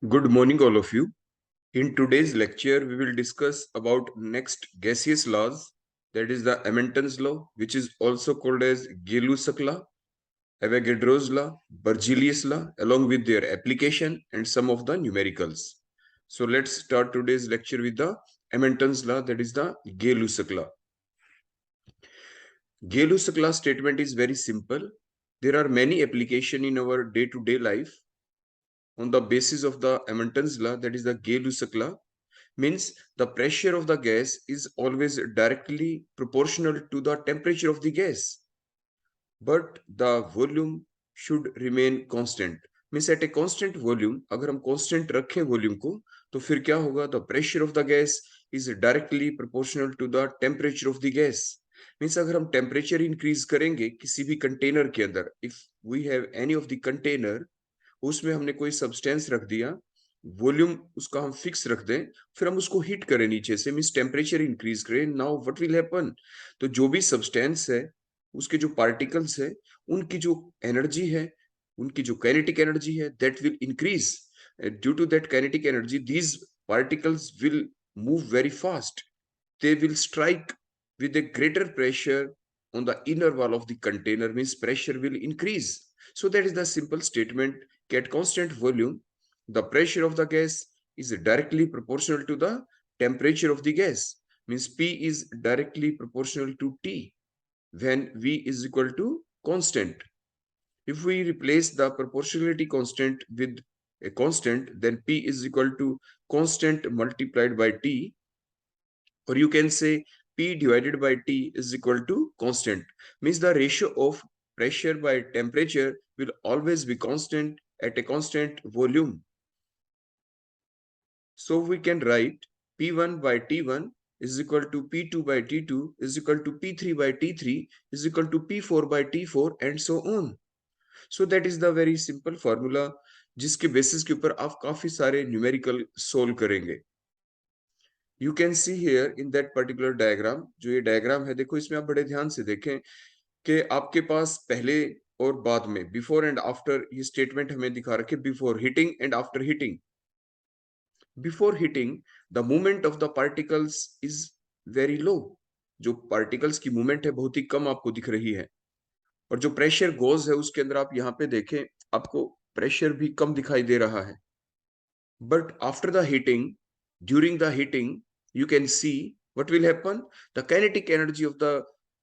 Good morning, all of you. In today's lecture, we will discuss about next gaseous laws, that is the Amenton's law, which is also called as Gay-Lussac law, Avogadro's law, Berzelius law, along with their application and some of the numericals. So let's start today's lecture with the Amenton's law, that is the Gay-Lussac law. Gay-Lussac law statement is very simple. There are many applications in our day-to-day life on the basis of the Amenton's law, that is the Gay-Lussac law. Means the pressure of the gas is always directly proportional to the temperature of the gas, but the volume should remain constant. Means at a constant volume, अगर हम constant रखें volume को, तो फिर क्या होगा? The pressure of the gas is directly proportional to the temperature of the gas. Means अगर हम temperature increase करेंगे किसी भी container के अंदर, if we have any of the container, उसमें हमने कोई सब्सटेंस रख दिया, वॉल्यूम उसका हम फिक्स रख दें, फिर हम उसको हीट करें नीचे से, मींस टेम्परेचर इंक्रीज करें, नाउ व्हाट विल हैपन? तो जो भी सब्सटेंस है, उसके जो पार्टिकल्स है, उनकी जो एनर्जी है, उनकी जो काइनेटिक एनर्जी है, that will increase. Due to that kinetic energy, these particles will move very fast. They will strike with a greater pressure on the inner wall of the container, means pressure will increase. So that is the simple statement. At constant volume, the pressure of the gas is directly proportional to the temperature of the gas. Means P is directly proportional to T when V is equal to constant. If we replace the proportionality constant with a constant, then P is equal to constant multiplied by T, or you can say P divided by T is equal to constant. Means the ratio of pressure by temperature will always be constant at a constant volume. So we can write P1 by T1 is equal to P2 by T2 is equal to P3 by T3 is equal to P4 by T4 and so on. So that is the very simple formula जिसके basis के ऊपर आप काफी सारे numerical solve करेंगे. You can see here in that particular diagram. जो ये diagram है, देखो इसमें आप बड़े ध्यान से देखें कि आपके पास पहले और बाद में, बिफोर एंड आफ्टर, ये स्टेटमेंट हमें दिखा रखे. Before heating and after heating. Before heating the movement of the particles is very low. जो पार्टिकल्स की मूवमेंट है बहुत ही कम आपको दिख रही है. और जो प्रेशर गोज है उसके अंदर आप यहाँ पे देखें, आपको प्रेशर भी कम दिखाई दे रहा है. But after the heating, during the heating, you can see what will happen. The kinetic energy of the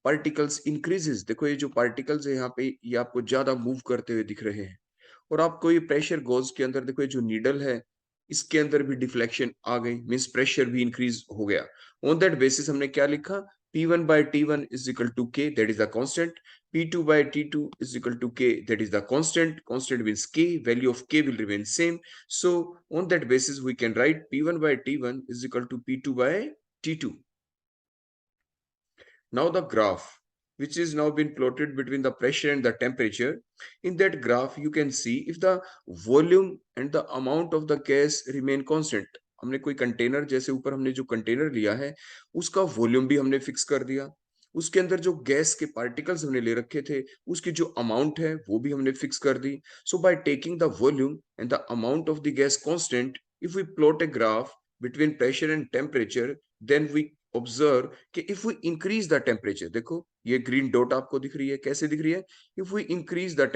particles increases. देखो ये जो particles है यहाँ पे, ये आपको ज्यादा मूव करते हुए दिख रहे हैं. और आपको ये प्रेशर गोज के अंदर देखो, ये जो नीडल है इसके अंदर भी डिफ्लेक्शन आ गई, मीन्स प्रेशर भी इंक्रीज हो गया. ऑन दैट बेसिस हमने क्या लिखा? P1 by T1 is equal to K, that is the constant. P2 by T2 is equal to K, that is the constant. Constant means K, value of K will remain same. So on that basis, we can write P1 by T1 is equal to P2 by T2. Now the graph, which is now been plotted between the pressure and the temperature. In that graph, you can see if the volume and the amount of the gas remain constant. हमने कोई container, जैसे ऊपर हमने जो container लिया है उसका volume भी हमने फिक्स कर दिया, उसके अंदर जो गैस के पार्टिकल्स हमने ले रखे थे उसकी जो अमाउंट है वो भी हमने फिक्स कर दी. So by taking the volume and the amount of the gas constant, if we plot a graph between pressure and temperature, then we observe कि if we increase the temperature, देखो ये green dot आपको दिख रही है, कैसे दिख रही है? If we increase the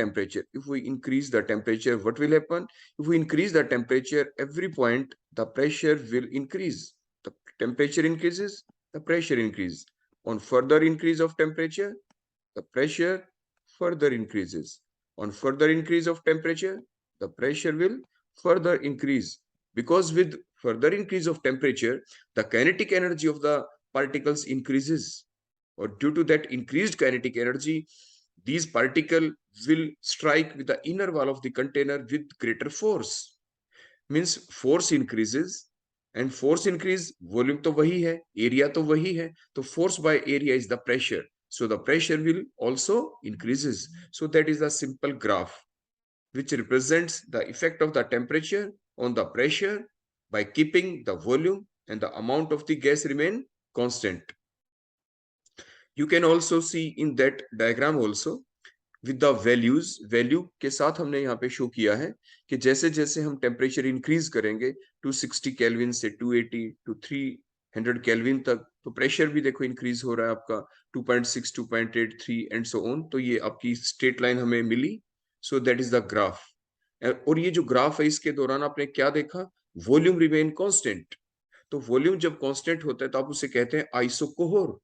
temperature, what will happen? If we increase the temperature, every point the pressure will increase. The temperature increases, the pressure increases. On further increase of temperature, the pressure further increases. On further increase of temperature, the pressure will further increase. Because with further increase of temperature, the kinetic energy of the particles increases. Or due to that increased kinetic energy, these particles will strike with the inner wall of the container with greater force. Means force increases, and force increase, volume तो वही है, area तो वही है, तो force by area is the pressure. So the pressure will also increases. So that is a simple graph which represents the effect of the temperature on the pressure by keeping the volume and the amount of the gas remain constant. You can also see in that diagram also, with the values, value के साथ हमने यहाँ पे show किया है कि जैसे जैसे हम टेम्परेचर इंक्रीज करेंगे 260 केल्विन से 280 टू 300 केल्विन तक, तो प्रेशर भी देखो इंक्रीज हो रहा है आपका 2.6, 2.83 एंड सो ऑन। तो ये आपकी स्ट्रेट लाइन हमें मिली। So that is the graph. और ये जो ग्राफ है इसके दौरान आपने क्या देखा, वॉल्यूम रिमेन कांस्टेंट। तो वॉल्यूम जब कांस्टेंट होता है तो आप उसे कहते हैं आइसोकोर,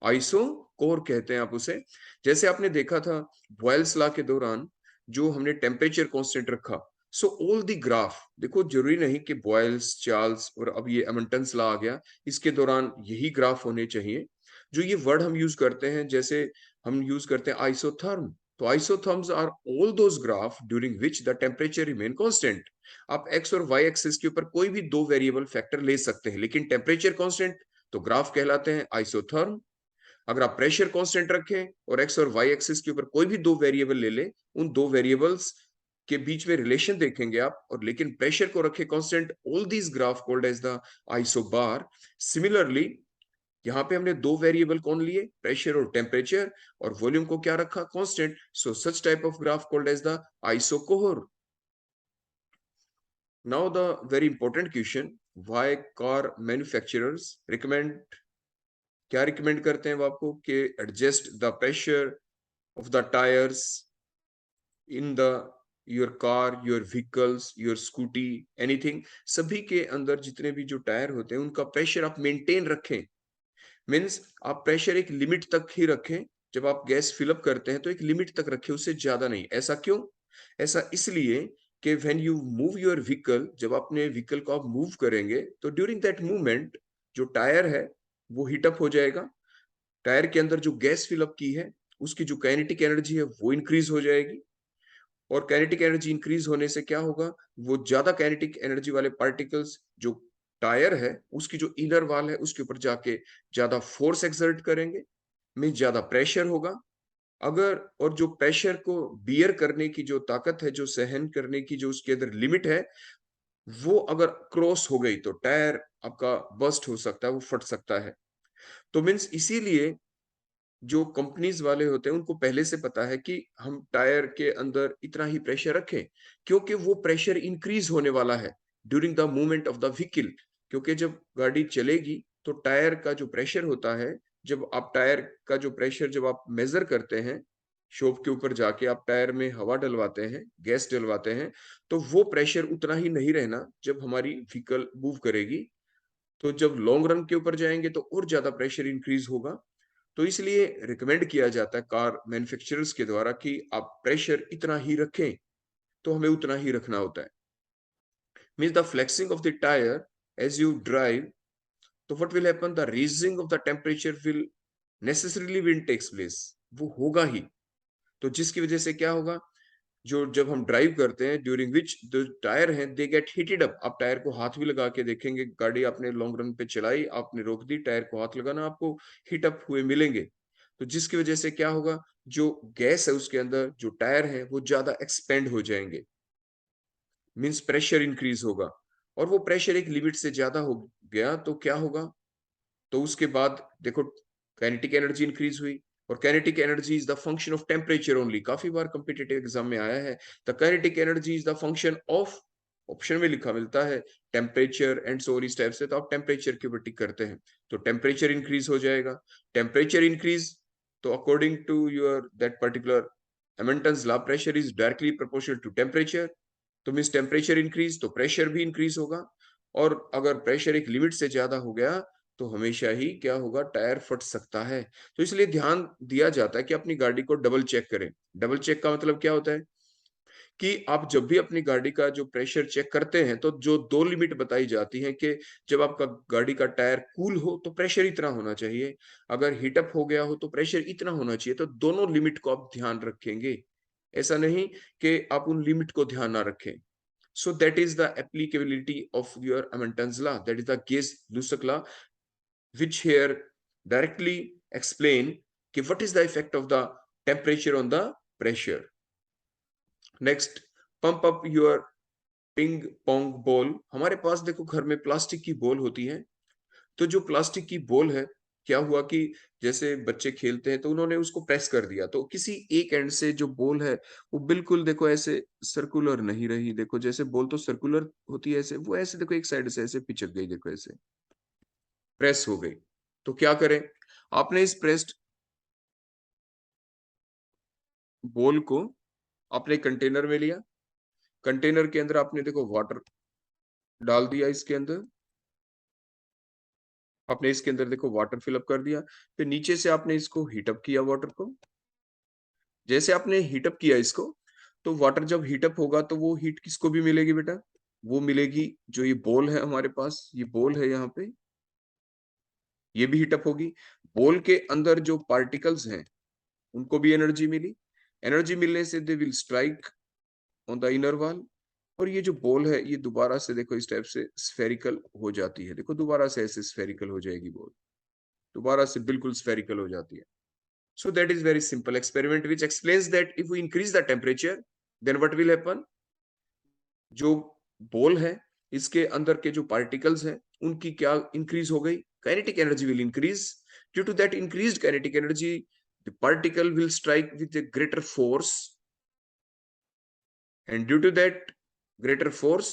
आइसोकोर कहते हैं आप उसे। जैसे आपने देखा था बॉयल्स लॉ के दौरान जो हमने टेम्परेचर कांस्टेंट रखा, सो ऑल द ग्राफ, देखो जरूरी नहीं कि बॉयल्स, चार्ल्स और अब ये एमंटन्स लॉ आ गया, इसके दौरान यही ग्राफ होने चाहिए। जो ये वर्ड हम यूज करते हैं, जैसे हम यूज करते हैं आइसोथर्म, तो isotherms are all those graph during which the temperature remain constant. आप एक्स और वाई एक्सिस के ऊपर कोई भी दो वेरिएबल फैक्टर ले सकते हैं, लेकिन टेम्परेचर कांस्टेंट तो ग्राफ कहलाते हैं आइसोथर्म। अगर आप प्रेशर कांस्टेंट रखें और एक्स और वाई एक्सिस के ऊपर कोई भी दो वेरिएबल ले ले, उन दो वेरिएबल्स के बीच में रिलेशन देखेंगे आप, और लेकिन प्रेशर को रखे constant, all these graph called as the isobar. Similarly यहाँ पे हमने दो वेरिएबल कौन लिए, प्रेशर और टेम्परेचर, और वॉल्यूम को क्या रखा, constant. So such type of graph called as the isochore. Now the very important question, why car manufacturers recommend, क्या रिकमेंड करते हैं वो आपको कि adjust the pressure of the tyres in the your car, your vehicles, your scooty, anything, सभी के अंदर जितने भी जो टायर होते हैं उनका प्रेशर आप मेंटेन रखें। मीन्स आप प्रेशर एक लिमिट तक ही रखें। जब आप गैस फिलअप करते हैं तो एक लिमिट तक रखें, उससे ज्यादा नहीं। ऐसा क्यों? ऐसा इसलिए कि when you move your vehicle, जब अपने व्हीकल को आप मूव करेंगे तो ड्यूरिंग दैट मूवमेंट जो टायर है वो हीटअप हो जाएगा। टायर के अंदर जो गैस फिलअप की है उसकी जो काइनेटिक एनर्जी है वो इंक्रीज हो जाएगी, और काइनेटिक एनर्जी इंक्रीज होने से क्या होगा, वो ज्यादा काइनेटिक एनर्जी वाले पार्टिकल्स जो टायर है उसकी जो इनर वाल है उसके ऊपर जाके ज्यादा फोर्स एक्सर्ट करेंगे, में ज्यादा प्रेशर होगा। अगर और जो प्रेशर को बियर करने की जो ताकत है, जो सहन करने की जो उसके अंदर लिमिट है, वो अगर क्रॉस हो गई तो टायर आपका बस्ट हो सकता है, वो फट सकता है। तो मीन्स इसीलिए जो कंपनीज वाले होते हैं उनको पहले से पता है कि हम टायर के अंदर इतना ही प्रेशर रखें, क्योंकि वो प्रेशर इंक्रीज होने वाला है during the movement of the vehicle. क्योंकि जब गाड़ी चलेगी तो टायर का जो प्रेशर होता है, जब आप टायर का जो प्रेशर जब आप मेजर करते हैं, शॉप के ऊपर जाके आप टायर में हवा डलवाते हैं, गैस डलवाते हैं, तो वो प्रेशर उतना ही नहीं रहना जब हमारी व्हीकल मूव करेगी। तो जब लॉन्ग रन के ऊपर जाएंगे तो और ज्यादा प्रेशर इंक्रीज होगा। तो इसलिए रिकमेंड किया जाता है कार मैन्युफैक्चरर्स के द्वारा कि आप प्रेशर इतना ही रखें, तो हमें उतना ही रखना होता है। Means the flexing of the tyre as you drive, तो what will happen, the raising of the temperature will necessarily will takes place, वो होगा ही। तो जिसकी वजह से क्या होगा, जो जब हम ड्राइव करते हैं ड्यूरिंग विच द टायर हैं दे गेट हीटेड अप। आप टायर को हाथ भी लगा के देखेंगे, गाड़ी आपने लॉन्ग रन पे चलाई, आपने रोक दी, टायर को हाथ लगाना, आपको हीट अप हुए मिलेंगे। तो जिसकी वजह से क्या होगा, जो गैस है उसके अंदर, जो टायर है वो ज्यादा एक्सपेंड हो जाएंगे, मीन्स प्रेशर इंक्रीज होगा। और वो प्रेशर एक लिमिट से ज्यादा हो गया तो क्या होगा, तो उसके बाद देखो काइनेटिक एनर्जी इंक्रीज हुई, और kinetic energy is the function of temperature only. काफी बार कॉम्पिटिटिव एग्जाम में आया है, the kinetic energy is the function of, option में लिखा मिलता है टेम्परेचर एंड सो इस टाइप से, तो आप टेम्परेचर के ऊपर टिक करते हैं तो टेम्परेचर इंक्रीज हो जाएगा। टेम्परेचर इंक्रीज, तो according to your that particular Amontons law, pressure is directly proportional to temperature. तो मीन्स टेम्परेचर इंक्रीज तो प्रेशर भी इंक्रीज होगा, और अगर प्रेशर एक लिमिट से ज्यादा हो गया तो हमेशा ही क्या होगा, टायर फट सकता है। तो इसलिए ध्यान दिया जाता है कि अपनी गाड़ी को डबल चेक करें। डबल चेक का मतलब क्या होता है कि आप जब भी अपनी गाड़ी का जो प्रेशर चेक करते हैं तो जो दो लिमिट बताई जाती है कि जब आपका गाड़ी का टायर कूल हो तो प्रेशर इतना होना चाहिए, अगर हीटअप हो गया हो तो प्रेशर इतना होना चाहिए। तो दोनों लिमिट को आप ध्यान रखेंगे, ऐसा नहीं कि आप उन लिमिट को ध्यान ना रखें। So that is the applicability of your Amundsen's law. That is the Gay-Lussac law, which here directly explain कि what is the effect of the temperature on the pressure. Next, pump up your ping pong ball. हमारे पास देखो घर में plastic की ball होती है, तो जो प्लास्टिक की बॉल है क्या हुआ कि जैसे बच्चे खेलते हैं तो उन्होंने उसको प्रेस कर दिया, तो किसी एक एंड से जो बॉल है वो बिल्कुल देखो ऐसे सर्कुलर नहीं रही। देखो जैसे बॉल तो सर्कुलर होती है ऐसे, वो ऐसे देखो एक साइड से ऐसे पिचक गई, देखो ऐसे प्रेस हो गई। तो क्या करें, आपने इस प्रेस्ड बॉल को आपने कंटेनर में लिया, कंटेनर के अंदर आपने देखो वाटर डाल दिया, इसके अंदर आपने इसके अंदर देखो वाटर फिल अप कर दिया, फिर नीचे से आपने इसको हीट अप किया वाटर को। जैसे आपने हीट अप किया इसको, तो वाटर जब हीट अप होगा तो वो हीट किसको भी मिलेगी बेटा? वो मिलेगी जो ये बॉल है हमारे पास, ये बॉल है यहाँ पे, ये भी हीट अप होगी। बॉल के अंदर जो पार्टिकल्स हैं उनको भी एनर्जी मिली। एनर्जी मिलने से they will strike on the inner wall, और ये जो बॉल है ये दोबारा से देखो इस टाइप से स्फेरिकल हो जाती है। देखो दोबारा से ऐसे स्फेरिकल हो जाएगी बॉल, दोबारा से बिल्कुल स्फेरिकल हो जाती है। So that is very simple experiment which explains that if we increase the temperature, then what will happen? जो बॉल है इसके अंदर के जो पार्टिकल्स हैं उनकी क्या इंक्रीज हो गई? Kinetic energy will increase. Due to that increased kinetic energy, the particle will strike with a greater force, and due to that greater force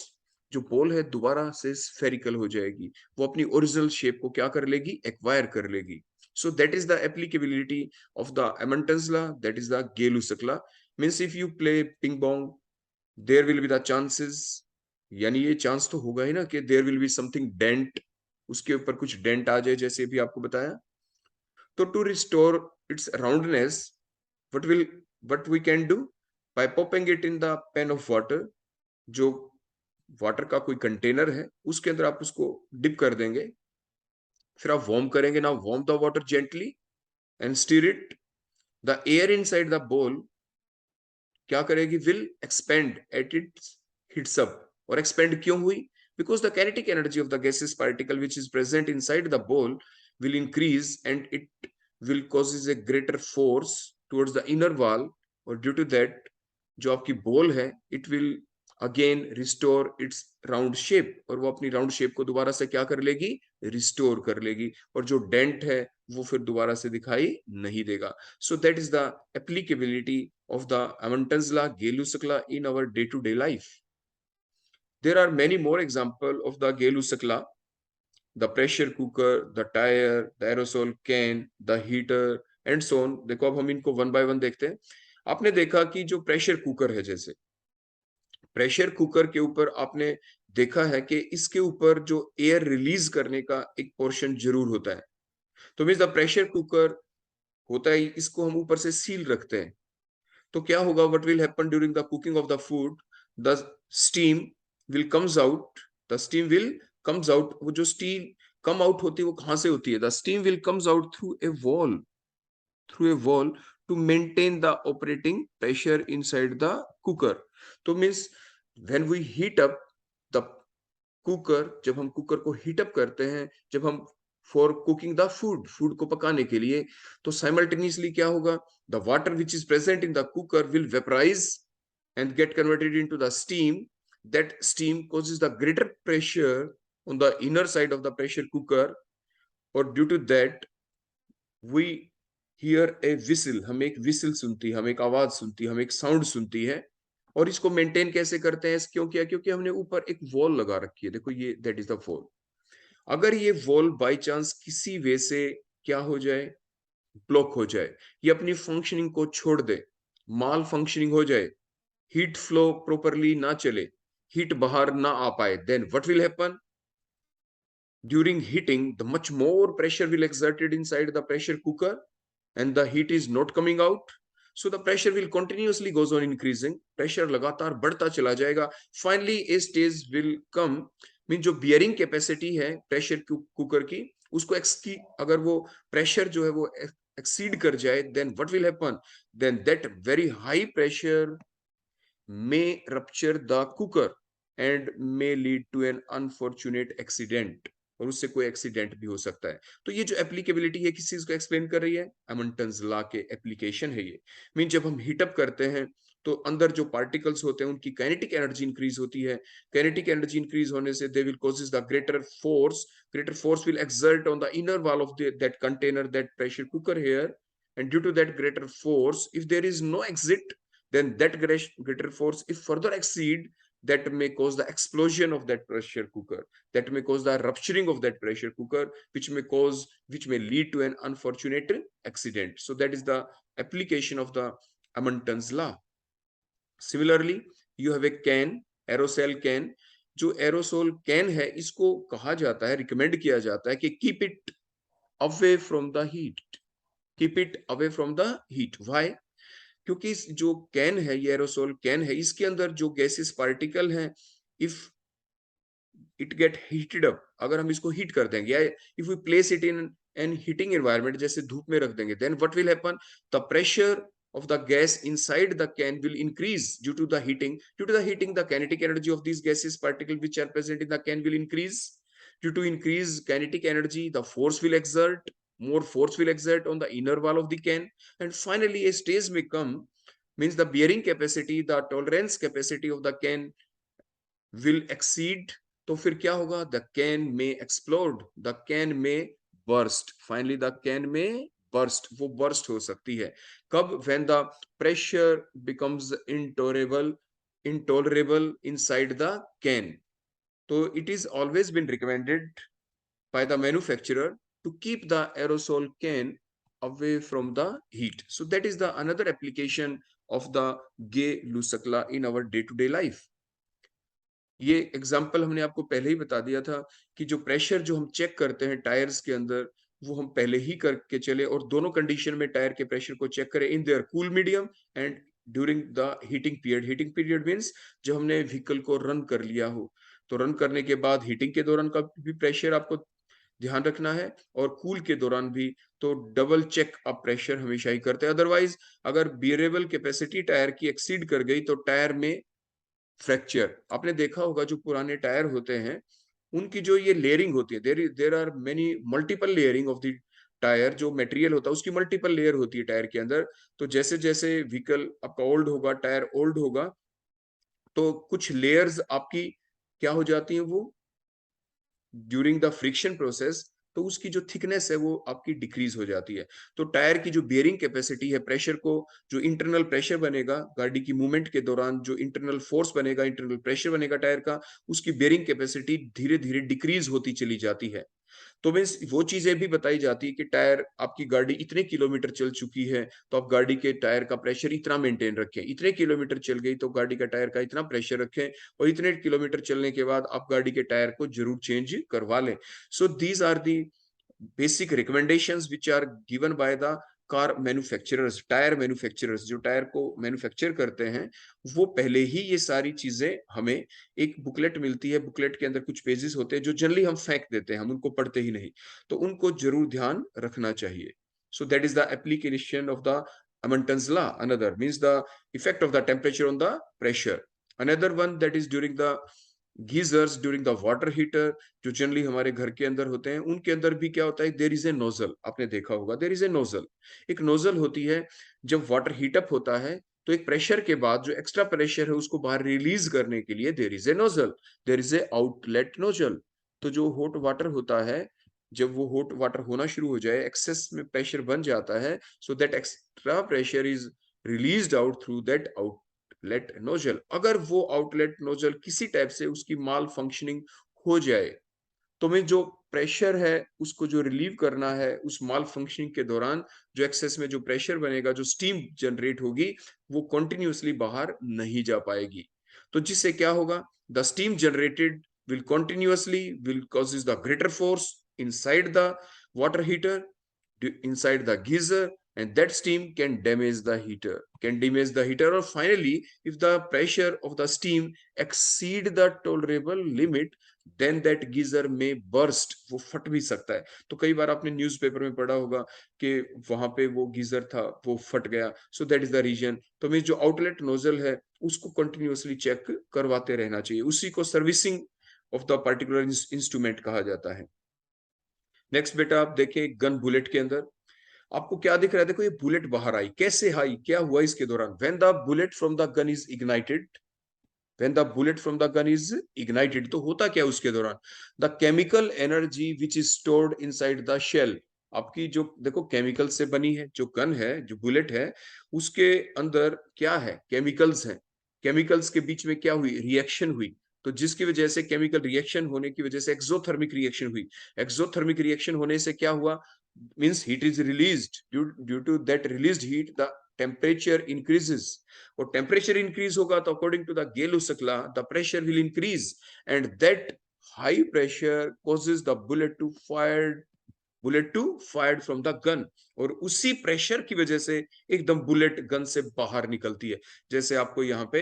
जो बॉल है दोबारा से स्फेरिकल हो जाएगी, वो अपनी ओरिजिनल शेप को क्या कर लेगी? एक्वायर कर लेगी। So that is the applicability of the Hamilton's law, that is the Gay-Lussac law. Means if you play ping pong, there will be the chances, यानी ये चांस तो होगा ही ना कि there will be something dent, उसके ऊपर कुछ dent आ जाए, जैसे अभी आपको बताया। तो to restore its roundness, what will what we can do? By popping it in the pan of water, जो वाटर का कोई कंटेनर है उसके अंदर आप उसको डिप कर देंगे, फिर आप वार्म करेंगे ना, warm the water gently and stir it. The air inside the बोल क्या करेगी? Will expand at its hits up. और एक्सपेंड क्यों हुई? Because the kinetic energy of the gases particle which is present inside the बोल will increase, and it will causes a greater force towards the inner wall, और due to that जो आपकी ball है it will again restore its round shape, और वो अपनी round shape को दोबारा से क्या कर लेगी? रिस्टोर कर लेगी, और जो डेंट है वो फिर दोबारा से दिखाई नहीं देगा। So that is the applicability of the Hamilton's law, Gay-Lussac law in our day-to-day life. There are many more examples of the Gay-Lussac law: the pressure cooker, the tire, the aerosol can, the heater and so on. देखो अब हम इनको one by one देखते हैं। आपने देखा कि जो प्रेशर कुकर है, जैसे प्रेशर कुकर के ऊपर आपने देखा है कि इसके ऊपर जो एयर रिलीज करने का एक पोर्शन जरूर होता है। तो मीन्स द प्रेशर कुकर होता है, इसको हम ऊपर से सील रखते हैं। तो क्या होगा? What will happen during the cooking of the food? The steam will comes out, the steam will comes out. वो जो स्टीम कम आउट होती है वो कहां से होती है? The steam will comes out through a wall to maintain the operating pressure inside the cooker. तो means when we heat up the cooker, जब हम कुकर को हीट अप करते हैं, जब हम फॉर कुकिंग द फूड को पकाने के लिए, तो साइमल्टेनियसली क्या होगा? The water which is present in the cooker will vaporise and get converted into the steam. That steam causes the greater pressure on the inner side of the pressure cooker, or due to that we hear a whistle. हम एक whistle सुनती है, हम एक आवाज सुनती है, हम एक साउंड सुनती है। और इसको मेंटेन कैसे करते हैं? क्यों किया? क्योंकि हमने ऊपर एक वॉल लगा रखी है। देखो ये दैट इज द वॉल। अगर ये वॉल बाय चांस किसी वे से क्या हो जाए? ब्लॉक हो जाए, ये अपनी फंक्शनिंग को छोड़ दे, माल फंक्शनिंग हो जाए, हीट फ्लो प्रॉपरली ना चले, हीट बाहर ना आ पाए, then what will happen? During heating, the much more pressure will exerted inside the pressure cooker, and the heat is not coming out. So the pressure will continuously goes on increasing. Pressure लगातार बढ़ता चला जाएगा. Finally, a stage will come, mean जो bearing capacity है pressure cooker की, उसको अगर वो प्रेशर जो है वो एक्सीड कर जाए, then what will happen? Then that very high pressure may rupture the cooker and may lead to an unfortunate accident, और उससे कोई एक्सीडेंट भी हो सकता है। तो ये जो एप्लीकेबिलिटी है किस चीज को एक्सप्लेन कर रही है? एमंटन्स लॉ के एप्लीकेशन है ये। मीन जब हम हीटअप करते हैं तो अंदर जो पार्टिकल्स होते हैं उनकी काइनेटिक एनर्जी इंक्रीज होती है। काइनेटिक एनर्जी इंक्रीज होने से they will causes the greater force will exert on the inner wall of that container, that pressure cooker here, and due to that greater force, if there is no exit, then that greater force if further exceed, that may cause the explosion of that pressure cooker, that may cause the rupturing of that pressure cooker, which may lead to an unfortunate accident. So that is the application of the Amundsen's law. Similarly, you have a can, aerosol can. जो aerosol can है, इसको कहा जाता है, recommend किया जाता है कि keep it away from the heat, keep it away from the heat. Why? क्योंकि जो कैन है, ये एरोसोल कैन है, इसके अंदर जो गैसेस पार्टिकल हैं, if it get heated up, अगर हम इसको हीट कर देंगे, या if we place it in an heating environment, जैसे धूप में रख देंगे, then what will happen, the pressure of the gas inside the can will increase due to the heating. Due to the heating, the kinetic energy of these gases particles which are present in the can will increase. Due to increased kinetic energy, the force will exert, more force will exert on the inner wall of the can, and finally a stage may come, means the bearing capacity, the tolerance capacity of the can will exceed. तो फिर क्या होगा? The can may explode, the can may burst, finally the can may burst, वो burst हो सकती है। कब? When the pressure becomes intolerable inside the can. तो it is always been recommended by the manufacturer to keep the aerosol can away from the heat. So that is the another application of the Gay-Lussac law in our day-to-day life. ये example हमने आपको पहले ही बता दिया था कि जो pressure जो हम चेक करते हैं टायर्स के अंदर, वो हम पहले ही करके चले और दोनों कंडीशन में टायर के प्रेशर को चेक करें, in their cool medium and during the heating period. Heating period means जब हमने व्हीकल को रन कर लिया हो, तो रन करने के बाद हीटिंग के दौरान का भी प्रेशर आपको ध्यान रखना है, और कूल के दौरान भी। तो डबल चेक आप प्रेशर हमेशा ही करते हैं, अदरवाइज अगर बियरेबल कैपेसिटी टायर की एक्सीड कर गई तो टायर में फ्रैक्चर। आपने देखा होगा जो पुराने टायर होते हैं, उनकी जो ये लेयरिंग होती है, there are many multiple layering of the tyre, जो मटेरियल होता है उसकी मल्टीपल लेयर होती है टायर के अंदर। तो जैसे जैसे व्हीकल आपका ओल्ड होगा, टायर ओल्ड होगा, तो कुछ लेयर्स आपकी क्या हो जाती हैं, वो ड्यूरिंग द फ्रिक्शन प्रोसेस, तो उसकी जो थिकनेस है वो आपकी डिक्रीज हो जाती है। तो टायर की जो बियरिंग कैपेसिटी है, प्रेशर को, जो इंटरनल प्रेशर बनेगा गाड़ी की मूवमेंट के दौरान, जो इंटरनल फोर्स बनेगा, इंटरनल प्रेशर बनेगा टायर का, उसकी बियरिंग कैपेसिटी धीरे धीरे डिक्रीज होती चली जाती है। तो मीन्स वो चीजें भी बताई जाती है कि टायर, आपकी गाड़ी इतने किलोमीटर चल चुकी है तो आप गाड़ी के टायर का प्रेशर इतना मेंटेन रखें, इतने किलोमीटर चल गई तो गाड़ी का टायर का इतना प्रेशर रखें, और इतने किलोमीटर चलने के बाद आप गाड़ी के टायर को जरूर चेंज करवा लें। So these are the basic recommendations which are given by the car manufacturers, tyre manufacturers, जो टायर को मैन्युफैक्चर करते हैं, वो पहले ही ये सारी चीजें हमें, एक बुकलेट मिलती है, बुकलेट के अंदर कुछ पेजेस होते हैं जो जनरली हम फेंक देते हैं, हम उनको पढ़ते ही नहीं, तो उनको जरूर ध्यान रखना चाहिए। सो that is the application of the Amundsen's law. Another means the effect of the temperature on the pressure. Another one that is during the geysers, during the water heater, जो जनरली हमारे घर के अंदर होते हैं, उनके अंदर भी क्या होता है, देर इज ए नोजल। आपने देखा होगा देर इज ए नोजल, एक नोजल होती है। जब वाटर हीटअप होता है तो एक प्रेशर के बाद जो एक्स्ट्रा प्रेशर है उसको बाहर रिलीज करने के लिए there is a nozzle, there is a outlet nozzle. तो जो हॉट वाटर होता है, जब वो हॉट वाटर होना शुरू हो जाए, एक्सेस में प्रेशर बन जाता है, so that extra pressure is released out through that outlet nozzle. अगर वो आउटलेट नोजल किसी टाइप से उसकी माल फंक्शनिंग हो जाए, तो मैं जो प्रेशर है उसको जो रिलीव करना है, उस माल फंक्शनिंग के दौरान जो एक्सेस में जो प्रेशर बनेगा, जो स्टीम जनरेट होगी, वो कंटिन्यूअसली बाहर नहीं जा पाएगी। तो जिससे क्या होगा, the steam generated will continuously will causes the greater force inside the water heater, inside the geyser, and that steam can damage the heater, or finally if the pressure of the steam exceed the tolerable limit, then that geyser may burst, वो फट भी सकता है। तो कई बार आपने newspaper में पढ़ा होगा कि वहां पे वो गीजर था, वो फट गया। So that is the reason. तो मीन जो आउटलेट नोजल है उसको कंटिन्यूअसली चेक करवाते रहना चाहिए, उसी को servicing of the particular instrument कहा जाता है। नेक्स्ट बेटा आप देखिए गन बुलेट के अंदर, आपको क्या दिख रहा है? देखो ये बुलेट बाहर आई, कैसे आई, क्या हुआ इसके दौरान? When the bullet from the gun is ignited, when the bullet from the gun is ignited, तो होता क्या उसके दौरान? The chemical energy which is stored inside the shell, आपकी जो देखो केमिकल से बनी है जो गन है, जो बुलेट है, उसके अंदर क्या है? केमिकल्स हैं। केमिकल्स के बीच में क्या हुई? रिएक्शन हुई। तो जिसकी वजह से, केमिकल रिएक्शन होने की वजह से एक्सोथर्मिक रिएक्शन हुई। एक्सोथर्मिक रिएक्शन होने से क्या हुआ? Means heat is released, due to that released heat the temperature increases, और टेम्परेचर इंक्रीज होगा तो according to the Gay-Lussac law the pressure will increase, and that high pressure causes the bullet to fired from the gun, और उसी pressure की वजह से एकदम bullet gun से बाहर निकलती है। जैसे आपको यहाँ पे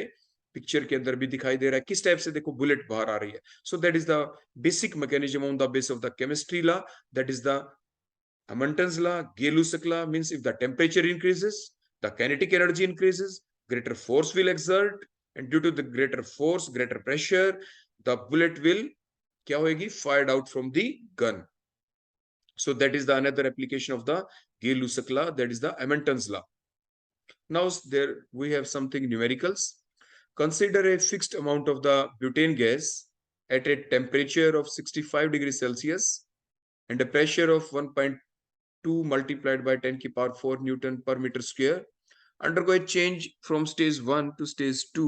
पिक्चर के अंदर भी दिखाई दे रहा है किस टाइप से, देखो बुलेट बाहर आ रही है। सो that is the basic mechanism on the base of the chemistry law, that is the Hamilton's law. Gay-Lussac law means if the temperature increases, the kinetic energy increases, greater force will exert, and due to the greater force, greater pressure, the bullet will क्या होगी? Fired out from the gun. So that is the another application of the Gay-Lussac law, that is the Hamilton's law. Now there we have something numericals. Consider a fixed amount of the butane gas at a temperature of 65 degrees Celsius and a pressure of 1.2 multiplied by 10 की power 4 Newton per meter square undergo a change from stage 1 to stage 2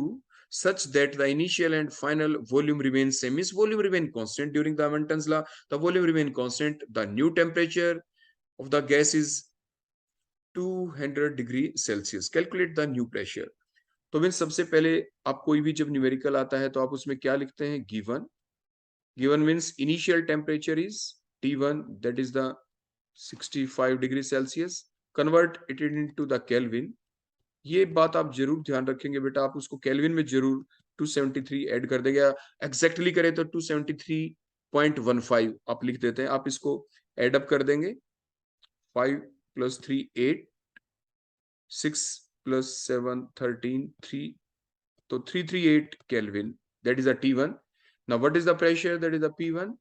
such that the initial and final volume remains same. Means volume remain constant during the Hamilton's law. The volume remain constant. The new temperature of the gas is 200 degree Celsius. Calculate the new pressure. तो mean सबसे पहले आप कोई भी जब numerical आता है तो आप उसमें क्या लिखते हैं? Given. Given means initial temperature is T1, that is the 65 degree Celsius. Convert it into the kelvin. ये बात आप जरूर ध्यान रखेंगे बेटा, आप उसको केल्विन में जरूर 273 ऐड कर देंगे. एग्जैक्टली करें तो 273.15 आप लिख देते हैं. आप इसको एड अप कर देंगे. 5 + 3 8, 6 + 7 13, 3, तो 338 Kelvin. That is a T1. Now what is the pressure? That is the P1.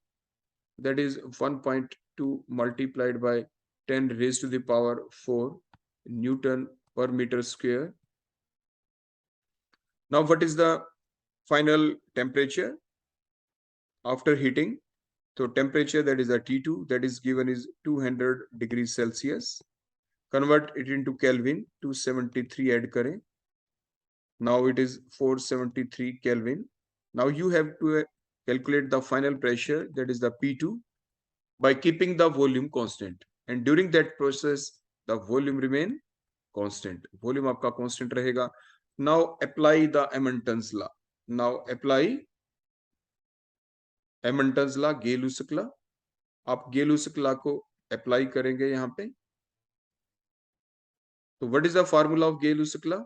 That is 1.2 multiplied by 10 raised to the power 4 Newton per meter square. Now what is the final temperature after heating? So temperature, that is a T2, that is given is 200 degrees Celsius. Convert it into Kelvin. 273 add करें. Now it is 473 Kelvin. Now you have to calculate the final pressure, that is the P2, by keeping the volume constant. And during that process, the volume remain constant. Volume आपका constant रहेगा. Now apply the Hamilton's law. Now apply Hamilton's law, Gay-Lussac law. आप Gay-Lussac law को apply करेंगे यहाँ पे. So what is the formula of Gay-Lussac law?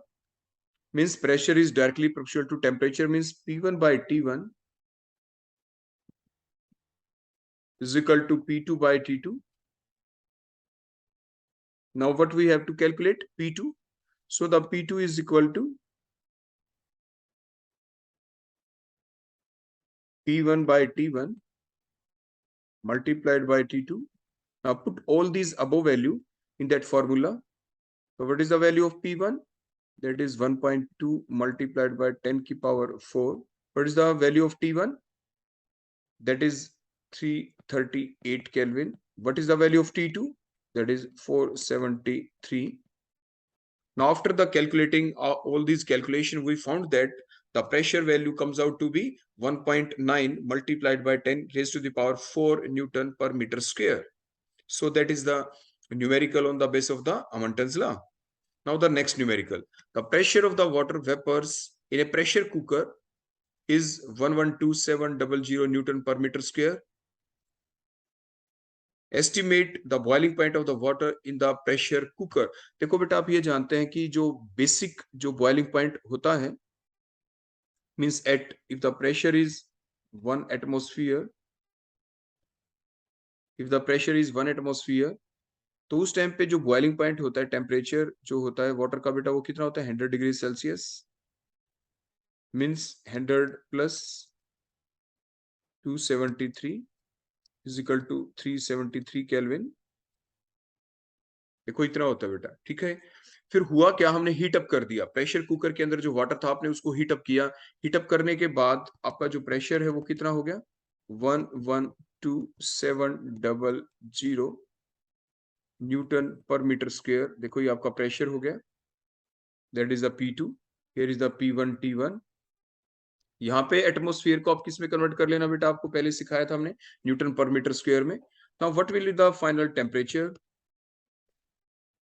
Means pressure is directly proportional to temperature, means P1 by T1 is equal to P2 by T2. Now what we have to calculate? P2. So the P2 is equal to P1 by T1 multiplied by T2. Now put all these above value in that formula. So what is the value of P1? That is 1.2 multiplied by 10 की power 4. What is the value of T1? That is 338 Kelvin. What is the value of T2? That is 473. Now after the calculating all these calculation, we found that the pressure value comes out to be 1.9 multiplied by 10 raised to the power 4 Newton per meter square. So that is the numerical on the base of the Hamilton's law. Now the next numerical. The pressure of the water vapors in a pressure cooker is 112700 Newton per meter square. Estimate the boiling point of the water in the pressure cooker. देखो बेटा, आप ये जानते हैं कि जो basic जो boiling point होता है, means at if the pressure is 1 atmosphere, if the pressure is 1 atmosphere, तो उस टाइम पे जो बॉइलिंग पॉइंट होता है, टेम्परेचर जो होता है वाटर का बेटा, वो कितना होता है? 100 degree Celsius. Means 100 plus 273 is equal to 373 Kelvin. देखो इतना होता है बेटा, ठीक है। फिर हुआ क्या, हमने हीट अप कर दिया, प्रेशर कुकर के अंदर जो वाटर था आपने उसको हीट अप किया। हीट अप करने के बाद आपका जो प्रेशर है वो कितना हो गया, 112700 न्यूटन पर मीटर स्क्वायर। देखो ये आपका प्रेशर हो गया, that is the P2, here is the P1 T1। यहाँ पे एटमोस्फियर को आप किस में कन्वर्ट कर लेना बेटा, आपको पहले सिखाया था हमने, न्यूटन पर मीटर स्क्वायर में। Now what will be the final temperature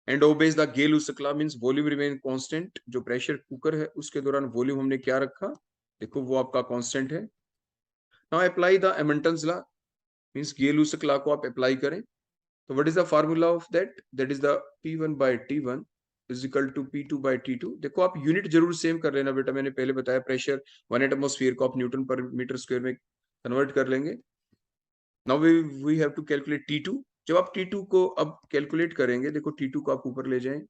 and obeys the Gay-Lussac law, means volume remain constant. जो प्रेशर कुकर है उसके दौरान वॉल्यूम हमने क्या रखा, देखो वो आपका कांस्टेंट है। Now apply the Amontons law, means Gay-Lussac law को आप अप्लाई करें। तो what is the formula of that, that is the P1 by T1 is equal to P2 by T2। देखो आप यूनिट जरूर सेम कर लेना बेटा, मैंने पहले बताया प्रेशर 1 एटमॉस्फेयर को आप न्यूटन पर मीटर स्क्वायर में कन्वर्ट कर लेंगे। Now we have to calculate T2। जब आप T2 को अब कैलकुलेट करेंगे, देखो T2 को आप ऊपर ले जाएं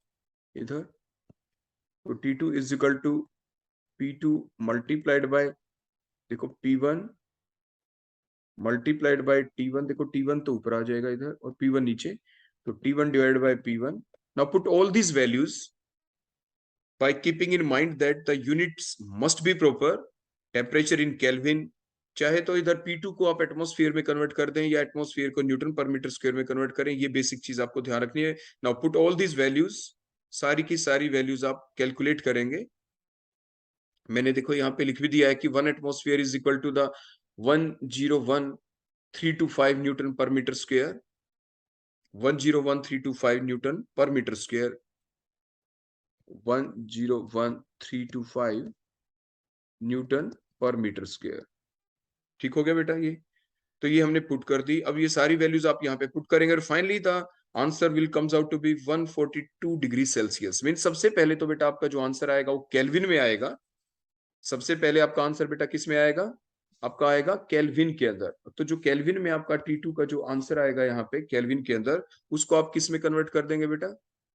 इधर, तो T2 is equal to P2 multiplied by, देखो P1 मल्टीप्लाइड बाय T1। देखो T1 तो ऊपर आ जाएगा इधर और P1 नीचे, तो T1 divided by P1। Now put all these values by keeping in mind that the units must be proper, temperature in Kelvin। चाहे तो इधर P2 को आप एटमॉस्फेयर में कन्वर्ट कर दें या एटमॉस्फेयर को न्यूटन पर मीटर स्क्वायर में कन्वर्ट करें, ये बेसिक चीज आपको ध्यान रखनी है। Now put all these values, सारी की सारी वैल्यूज आप कैलकुलेट करेंगे। मैंने देखो यहाँ पे लिख भी दिया है कि 1 atmosphere is equal to the 101325 newton पर मीटर स्क्वायर, 101325 न्यूटन पर मीटर स्क्वायर, 101325 न्यूटन पर मीटर स्क्वायर। ठीक हो गया बेटा ये, तो ये हमने पुट कर दी। अब ये सारी वैल्यूज आप यहाँ पे पुट करेंगे और finally the answer will comes out to be 142 degree Celsius. Mean सबसे पहले तो बेटा आपका जो आंसर आएगा वो केल्विन में आएगा। सबसे पहले आपका आंसर बेटा किस में आएगा, आपका आएगा केल्विन के अंदर। तो जो केल्विन में आपका T2 का जो आंसर आएगा यहाँ पे केल्विन के अंदर, उसको आप किस में कन्वर्ट कर देंगे बेटा,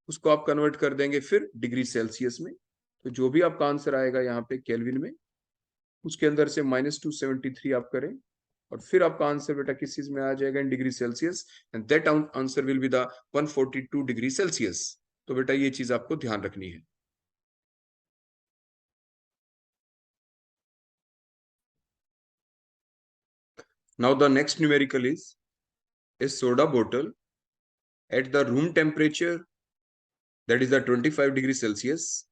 उसको आप कन्वर्ट कर देंगे फिर डिग्री सेल्सियस में। तो जो भी आपका आंसर आएगा यहाँ पे केल्विन में, उसके अंदर से -273 आप करें और फिर आपका आंसर बेटा किस चीज में आ जाएगा, in degree Celsius, and that answer will be the 142 degree Celsius. तो बेटा ये चीज आपको ध्यान रखनी है। Now the next numerical is a soda bottle at the room temperature, that is the 25 degree Celsius,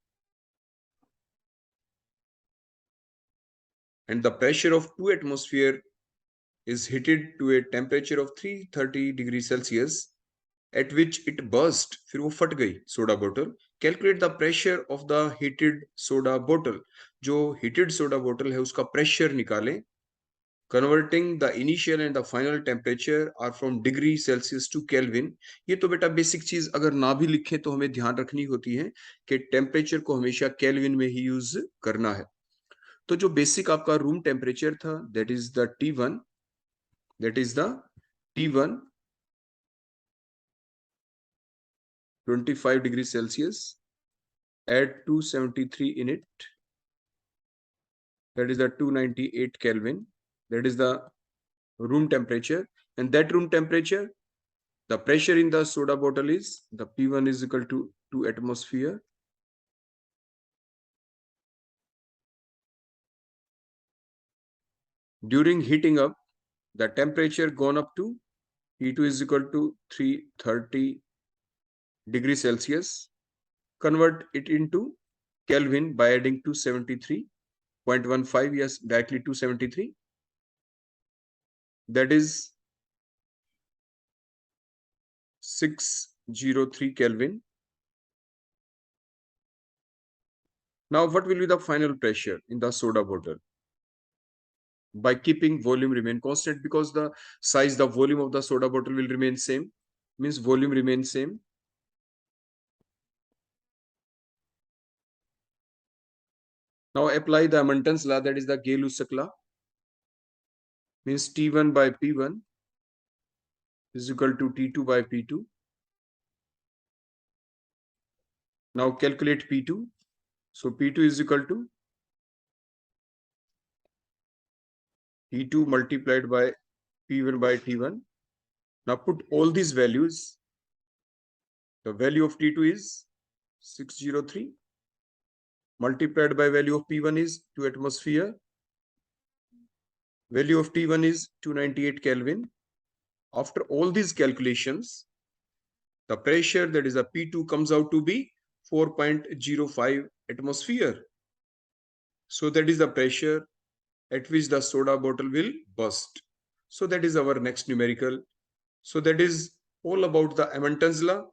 and the pressure of 2 atmosphere is heated to a temperature of 330 degree Celsius, at which it burst, फिर वो फट गई soda बोतल। Calculate the pressure of the heated soda बोतल, जो heated soda बोतल है उसका प्रेशर निकालें। Converting the initial and the final temperature are from degree Celsius to kelvin. ये तो बेटा बेसिक चीज अगर ना भी लिखे तो हमें ध्यान रखनी होती है कि टेम्परेचर को हमेशा केल्विन में ही यूज करना है। तो जो बेसिक आपका रूम टेम्परेचर था that is the T1, that is the T1 25 degree Celsius at 273 in it, that is the 298 Kelvin, that is the room temperature, and that room temperature, the pressure in the soda bottle is the P1 is equal to 2 atmosphere, during heating up the temperature gone up to P2 is equal to 330 degree Celsius, convert it into Kelvin by adding 273.15, yes directly 273, that is 603 Kelvin. Now, what will be the final pressure in the soda bottle? By keeping volume remain constant, because the size, the volume of the soda bottle will remain same, means volume remains same. Now apply the Amonton's law, that is the Gay-Lussac law, means T1 by P1 is equal to T2 by P2. Now calculate P2. So P2 is equal to T2 multiplied by P1 by T1. Now put all these values The value of T2 is 603. Multiplied by value of P1 is 2 atmosphere. Value of T1 is 298 Kelvin. After all these calculations, the pressure, that is a P2, comes out to be 4.05 atmosphere. So that is the pressure at which the soda bottle will burst. So that is our next numerical. So that is all about the Emonton's law,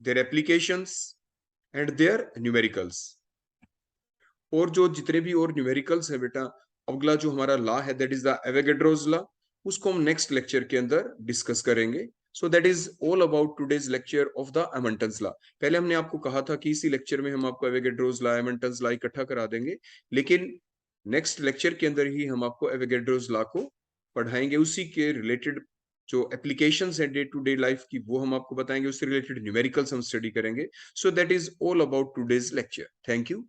their applications and their numericals. और जो जितने भी और numericals है बेटा, अगला जो हमारा लॉ है that is the Avogadro's law, उसको हम नेक्स्ट लेक्चर के अंदर डिस्कस करेंगे. So that is all about today's lecture of the Amontons law. पहले हमने आपको कहा था कि इसी लेक्चर में हम आपको एवोगैड्रोस लॉ, एमंटन्स लॉ इकट्ठा करा देंगे, लेकिन नेक्स्ट लेक्चर के अंदर ही हम आपको एवोगैड्रोस लॉ को पढ़ाएंगे. उसी के रिलेटेड जो एप्लीकेशंस है डे टू डे लाइफ की वो हम आपको बताएंगे, उससे रिलेटेड न्यूमेरिकल्स हम स्टडी करेंगे. So that is all about today's lecture. Thank you.